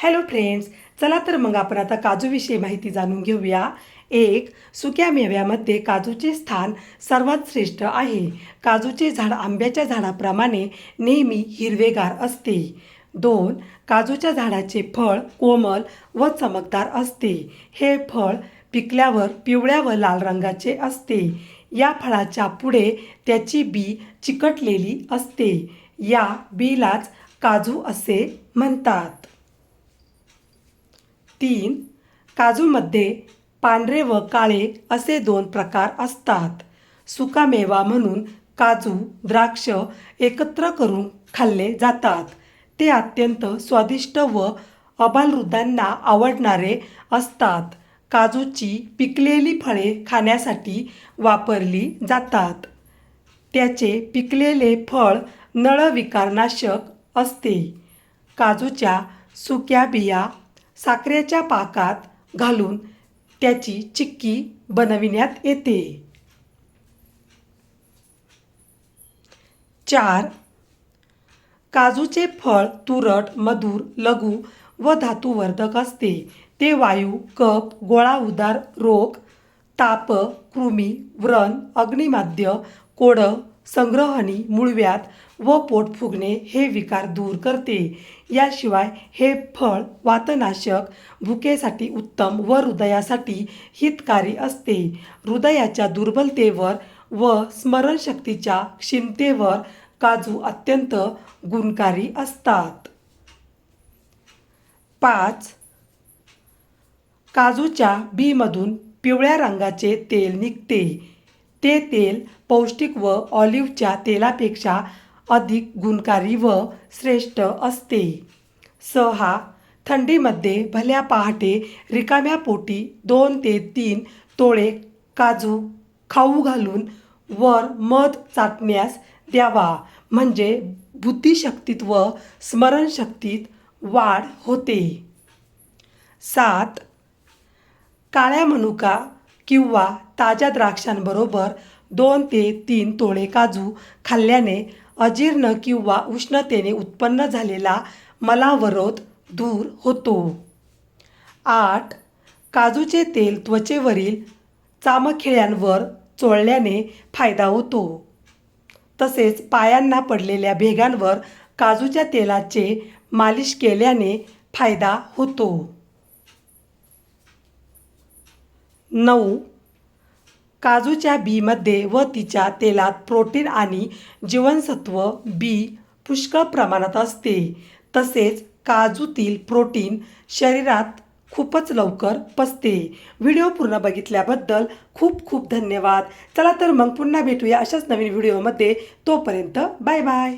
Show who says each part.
Speaker 1: Hello friends, चला तर मग आपण आता काजूविषयी माहिती जाणून घेऊया. एक, सुक्या मेव्यामध्ये काजूचे स्थान सर्वात श्रेष्ठ आहे. काजूचे झाड आंब्याच्या झाडाप्रमाणे नेहमी हिरवेगार असते. 2, काजूच्या झाडाचे फळ कोमल व चमकदार असते. हे फळ पिकल्यावर पिवळ्या व लाल रंगाचे असते. या फळाच्या पुढे त्याची बी चिकटलेली असते. या बीलाच काजू असे म्हणतात. 3, काजूमध्ये पांढरे व काळे असे 2 प्रकार असतात. सुका मेवा म्हणून काजू, द्राक्ष एकत्र करून खाल्ले जातात. ते अत्यंत स्वादिष्ट व आबालवृद्धांना आवडणारे असतात. काजूची पिकलेली फळे खाण्यासाठी वापरली जातात. त्याचे पिकलेले फळ नळविकारनाशक असते. काजूच्या सुक्या बिया साखरेच्या पाकात घालून त्याची चिक्की बनविण्यात येते. 4, काजूचे फळ तुरट, मधुर, लघु व धातुवर्धक असते. ते वायू, कफ, गोळा उदार रोग, ताप, कृमी, व्रण, अग्निमाद्य, कोडं, संग्रहणी, मूळव्याध व पोट फुगणे हे विकार दूर करते. याशिवाय हे फळ वातनाशक, भुकेसाठी उत्तम व हृदयासाठी हितकारी असते. हृदयाच्या दुर्बलतेवर व स्मरणशक्तीच्या क्षीणतेवर काजू अत्यंत गुणकारी असतात. 5, काजूच्या बीमधून पिवळ्या रंगाचे तेल निघते. ते तेल पौष्टिक व ऑलिव्हच्या तेलापेक्षा अधिक गुणकारी व श्रेष्ठ असते. 6, थंडीमध्ये भल्या पहाटे रिकाम्या पोटी 2 ते 3 तोळे काजू खाऊ घालून वर मध चाटण्यास द्यावा, म्हणजे बुद्धिशक्तीत व स्मरणशक्तीत वाढ होते. 7, काळ्या मनुका किंवा ताज्या द्राक्षांबरोबर 2 ते 3 तोळे काजू खाल्ल्याने अजीर्ण किंवा उष्णतेने उत्पन्न झालेला मलावरोध दूर होतो. 8, काजूचे तेल त्वचेवरील चामखिळ्यांवर चोळल्याने फायदा होतो. तसेच पायांना पडलेल्या भेगांवर काजूच्या तेलाचे मालिश केल्याने फायदा होतो. 9, काजूच्या बीमध्ये व तिच्या तेलात प्रोटीन आणि जीवनसत्व बी पुष्कळ प्रमाणात असते. तसेच काजूतील प्रोटीन शरीरात खूपच लवकर पचते. व्हिडिओ पूर्ण बघितल्याबद्दल खूप खूप धन्यवाद. चला तर मग पुन्हा भेटूया अशाच नवीन व्हिडिओमध्ये. तोपर्यंत बाय बाय.